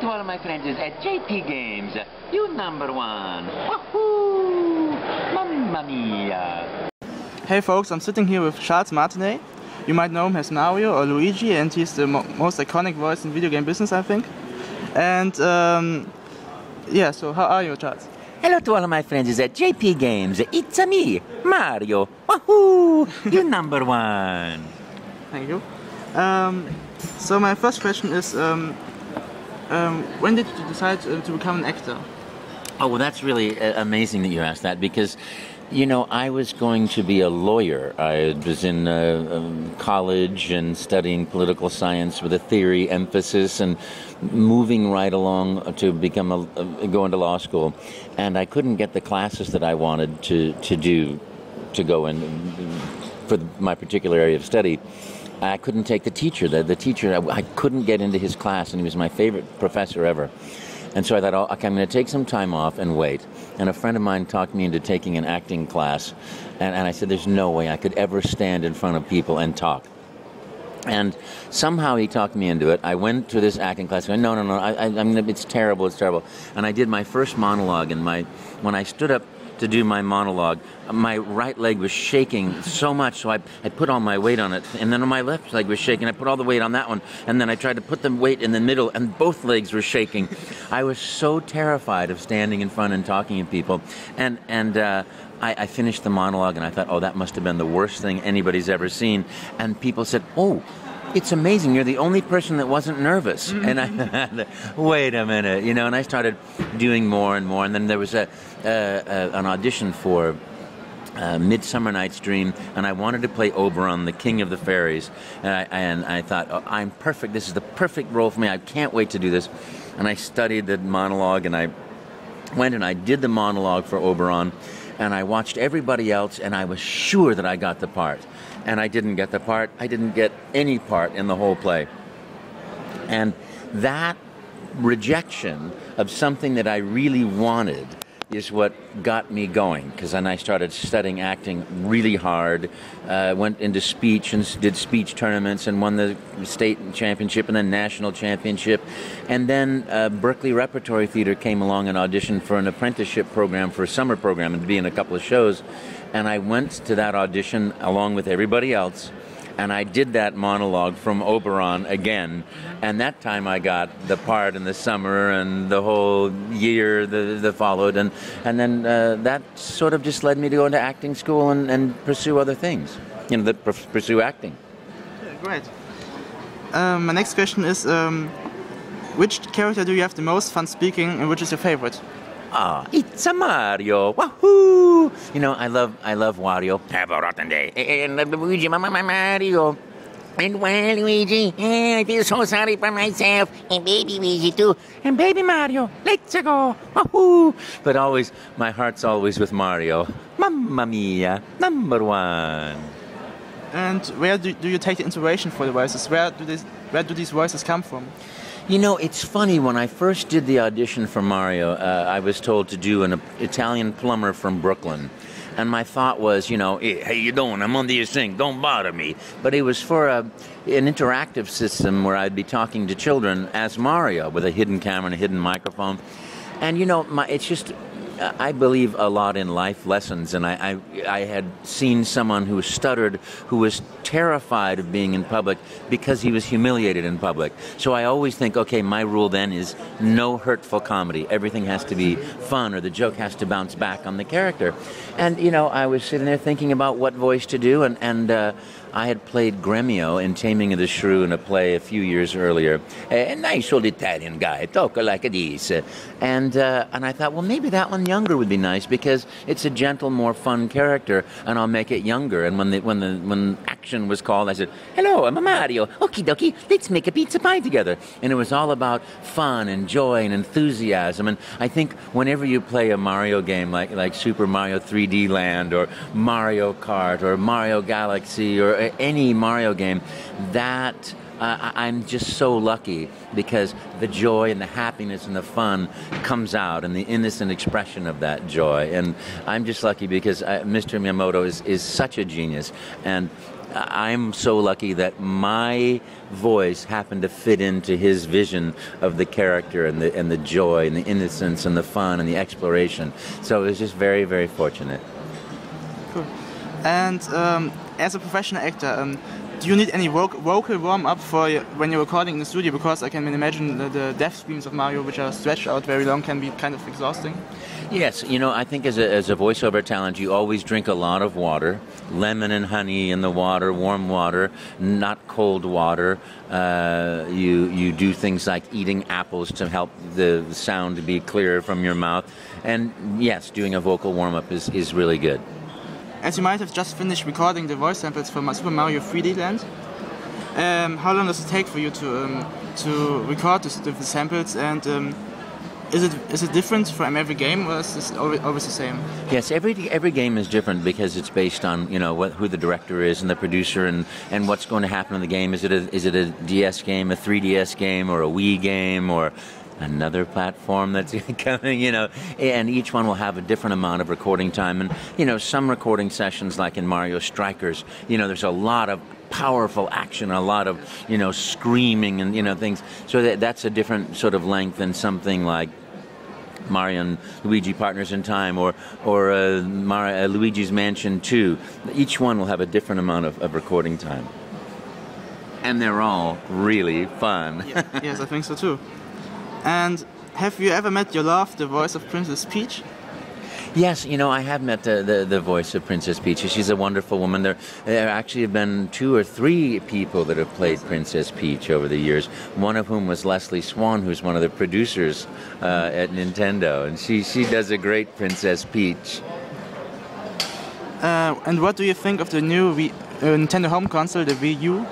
to all of my friends at JP Games. You number one. Wahoo! Mamma mia! Hey folks, I'm sitting here with Charles Marinet. You might know him as Mario or Luigi, and he's the most iconic voice in video game business, I think. And yeah, so how are you, Charles? Hello to all of my friends at JP Games. It's me, Mario. Wahoo! You number one. Thank you. So my first question is, when did you decide to become an actor? Oh, well, that's really amazing that you asked that, because, you know, I was going to be a lawyer. I was in college and studying political science with a theory emphasis and moving right along to become go into law school. And I couldn't get the classes that I wanted to go in for my particular area of study. I couldn't take the teacher. The teacher, I couldn't get into his class, and he was my favorite professor ever. And so I thought, oh, okay, I'm going to take some time off and wait. And a friend of mine talked me into taking an acting class. And I said, there's no way I could ever stand in front of people and talk. And somehow he talked me into it. I went to this acting class. I went, no, it's terrible, it's terrible. And I did my first monologue. And when I stood up to do my monologue, my right leg was shaking so much, so I put all my weight on it, and then my left leg was shaking. I put all the weight on that one, and then I tried to put the weight in the middle, and both legs were shaking. I was so terrified of standing in front and talking to people, and I finished the monologue, and I thought, oh, that must have been the worst thing anybody's ever seen. And people said, oh, it's amazing, you're the only person that wasn't nervous. Mm-hmm. And I thought, wait a minute, you know, and I started doing more and more, and then there was an audition for Midsummer Night's Dream, and I wanted to play Oberon, the king of the fairies, and I thought, oh, I'm perfect, this is the perfect role for me, I can't wait to do this. And I studied the monologue, and I went and I did the monologue for Oberon, and I watched everybody else, and I was sure that I got the part. And I didn't get the part. I didn't get any part in the whole play. And that rejection of something that I really wanted is what got me going, because then I started studying acting really hard, went into speech and did speech tournaments and won the state championship and then national championship. And then Berkeley Repertory Theater came along and auditioned for an apprenticeship program, for a summer program, and to be in a couple of shows. And I went to that audition along with everybody else, and I did that monologue from Oberon again, and that time I got the part in the summer and the whole year that followed, and then that sort of just led me to go into acting school and pursue other things, you know, pursue acting. Okay, great. My next question is, which character do you have the most fun speaking, and which is your favorite? Ah, it's a Mario. Wahoo! You know, I love Wario. Have a rotten day. And Luigi, Mario. And well, Luigi, I feel so sorry for myself. And baby Luigi too. And baby Mario, let's go. Wahoo! But always, my heart's always with Mario. Mamma mia, number one. And where do you take the inspiration for the voices? Where do these voices come from? You know, it's funny, when I first did the audition for Mario, I was told to do an Italian plumber from Brooklyn. And my thought was, you know, hey, how you doing? I'm under your sink. Don't bother me. But it was for an interactive system where I'd be talking to children as Mario with a hidden camera and a hidden microphone. And, you know, it's just, I believe a lot in life lessons, and I had seen someone who stuttered, who was terrified of being in public because he was humiliated in public. So I always think, okay, my rule then is no hurtful comedy. Everything has to be fun, or the joke has to bounce back on the character. And, you know, I was sitting there thinking about what voice to do, and I had played Gremio in Taming of the Shrew in a play a few years earlier. A nice old Italian guy, talk like this. And I thought, well, maybe that one younger would be nice, because it's a gentle, more fun character, and I'll make it younger. And when action was called, I said, hello, I'm a Mario. Okie dokie, let's make a pizza pie together. And it was all about fun and joy and enthusiasm. And I think whenever you play a Mario game like Super Mario 3D Land or Mario Kart or Mario Galaxy or any Mario game, that I'm just so lucky, because the joy and the happiness and the fun comes out, and the innocent expression of that joy. And I'm just lucky because Mr. Miyamoto is such a genius. And I'm so lucky that my voice happened to fit into his vision of the character and the joy and the innocence and the fun and the exploration. So it was just very, very fortunate. Cool. And as a professional actor, do you need any vocal warm-up for when you're recording in the studio? Because I can imagine the death screams of Mario, which are stretched out very long, can be kind of exhausting. Yes, you know, I think as a voiceover talent, you always drink a lot of water, lemon and honey in the water, warm water, not cold water. You do things like eating apples to help the sound to be clearer from your mouth. And yes, doing a vocal warm-up is really good. As you might have just finished recording the voice samples for Super Mario 3D Land, how long does it take for you to record the samples, and is it different from every game, or is this always the same? Yes, every game is different because it's based on who the director is and the producer and what's going to happen in the game. Is it a DS game, a 3DS game, or a Wii game, or another platform that's coming, and each one will have a different amount of recording time. And, some recording sessions, like in Mario Strikers, there's a lot of powerful action, a lot of, screaming and, things. So that's a different sort of length than something like Mario and Luigi Partners in Time or Luigi's Mansion 2. Each one will have a different amount of recording time. And they're all really fun. Yes, I think so too. And have you ever met your love, the voice of Princess Peach? Yes, I have met the voice of Princess Peach. She's a wonderful woman. There actually have been 2 or 3 people that have played Princess Peach over the years, one of whom was Leslie Swan, who's one of the producers at Nintendo, and she does a great Princess Peach. And what do you think of the new Nintendo home console, the Wii U?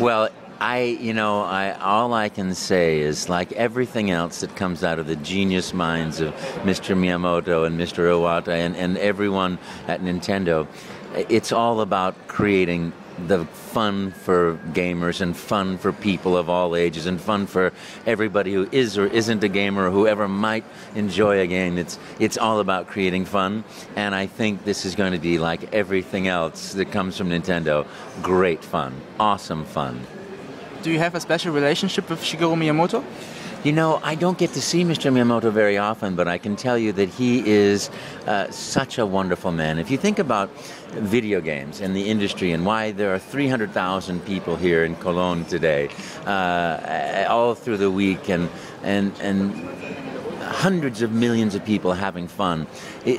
Well, all I can say is, like everything else that comes out of the genius minds of Mr. Miyamoto and Mr. Iwata and everyone at Nintendo, it's all about creating the fun for gamers and fun for people of all ages and fun for everybody who is or isn't a gamer or whoever might enjoy a game. It's all about creating fun, and I think this is going to be like everything else that comes from Nintendo. Great fun. Awesome fun. Do you have a special relationship with Shigeru Miyamoto? I don't get to see Mr. Miyamoto very often, but I can tell you that he is such a wonderful man. If you think about video games and the industry and why there are 300,000 people here in Cologne today, all through the week, and hundreds of millions of people having fun.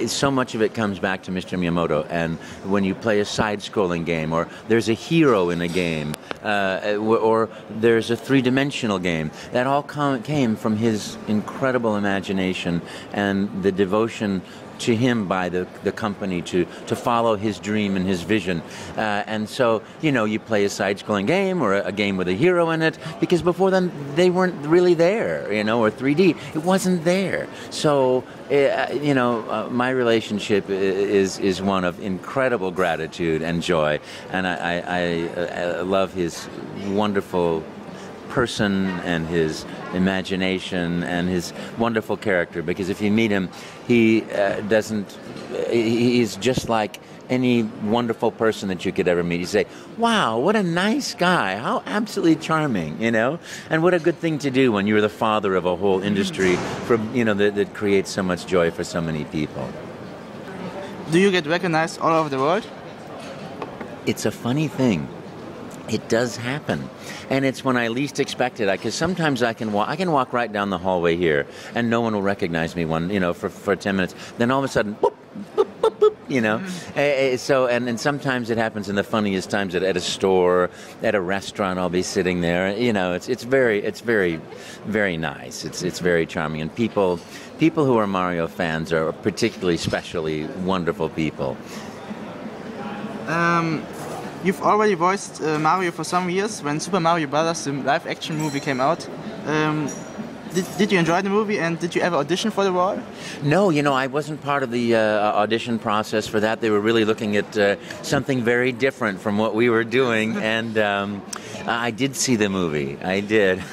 So much of it comes back to Mr. Miyamoto. And when you play a side-scrolling game, or there's a hero in a game, or there's a three-dimensional game, that all came from his incredible imagination and the devotion to him by the company to follow his dream and his vision. And so, you play a side-scrolling game or a game with a hero in it, because before then they weren't really there, or 3D. It wasn't there. So, my relationship is one of incredible gratitude and joy. And I love his wonderful person and his imagination and his wonderful character, because if you meet him, he's just like any wonderful person that you could ever meet. You say, wow, what a nice guy, how absolutely charming, and what a good thing to do when you're the father of a whole industry that creates so much joy for so many people. Do you get recognized all over the world? It's a funny thing. It does happen, and it's when I least expect it. Because sometimes I can walk right down the hallway here, and no one will recognize me for 10 minutes. Then all of a sudden, boop, boop, boop, boop, So and sometimes it happens in the funniest times at a store, at a restaurant. I'll be sitting there. It's very, very nice. It's very charming, and people who are Mario fans are particularly, specially wonderful people. You've already voiced Mario for some years when Super Mario Bros., the live-action movie, came out. Did you enjoy the movie, and did you ever audition for the role? No, I wasn't part of the audition process for that. They were really looking at something very different from what we were doing, and I did see the movie. I did.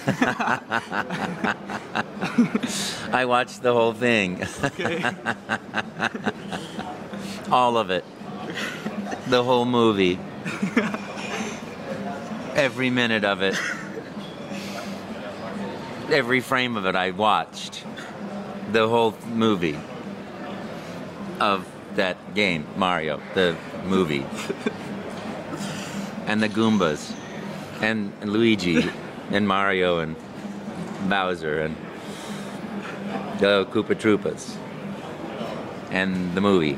I watched the whole thing. Okay. All of it. The whole movie. Every minute of it. Every frame of it I watched. The whole movie of that game, Mario, the movie. And the Goombas. And Luigi. And Mario and Bowser and the Koopa Troopas. And the movie.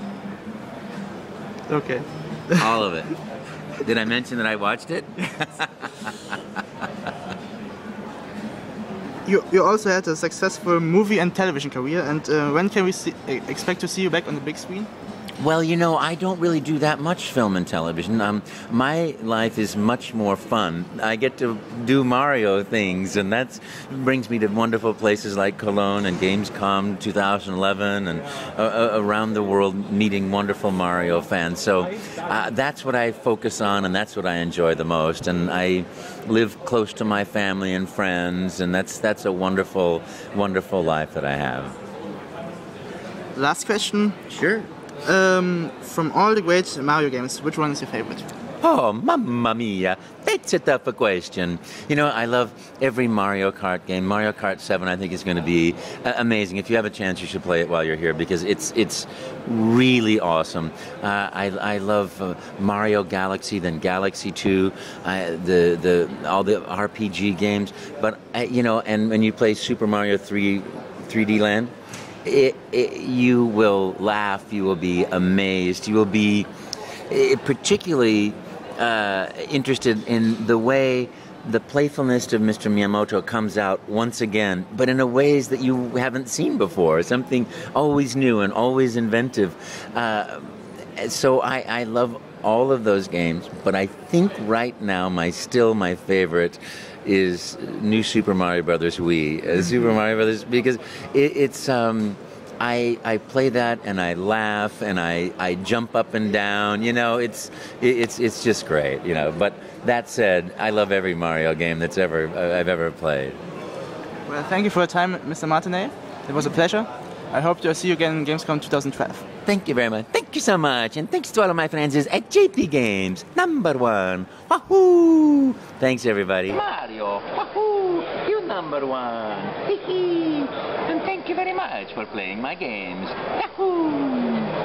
Okay. All of it. Did I mention that I watched it? You also had a successful movie and television career, and when can we expect to see you back on the big screen? Well, you know, I don't really do that much film and television. My life is much more fun. I get to do Mario things, and that brings me to wonderful places like Cologne and Gamescom 2011 and around the world meeting wonderful Mario fans. So that's what I focus on, and that's what I enjoy the most. And I live close to my family and friends, and that's a wonderful, wonderful life that I have. Last question. Sure. From all the great Mario games, which one is your favorite? Oh, mamma mia. That's a tough question. You know, I love every Mario Kart game. Mario Kart 7, I think, is going to be amazing. If you have a chance, you should play it while you're here because it's really awesome. I love Mario Galaxy, then Galaxy 2, all the RPG games. But, you know, and when you play Super Mario 3D Land, you will laugh, you will be amazed, you will be particularly interested in the way the playfulness of Mr. Miyamoto comes out once again, but in a ways that you haven't seen before, something always new and always inventive. So I love all of those games, but I think right now my favorite is New Super Mario Brothers Wii. Super Mario Brothers, because it's I play that and I laugh and I jump up and down. You know, it's just great. You know, but that said, I love every Mario game I've ever played. Well, thank you for your time, Mr. Martinet. It was a pleasure. I hope to see you again in Gamescom 2012. Thank you very much. Thank you so much. And thanks to all of my friends at JP Games, #1. Wahoo! Thanks, everybody. Mario, wahoo! You #1. Hee hee. And thank you very much for playing my games. Yahoo!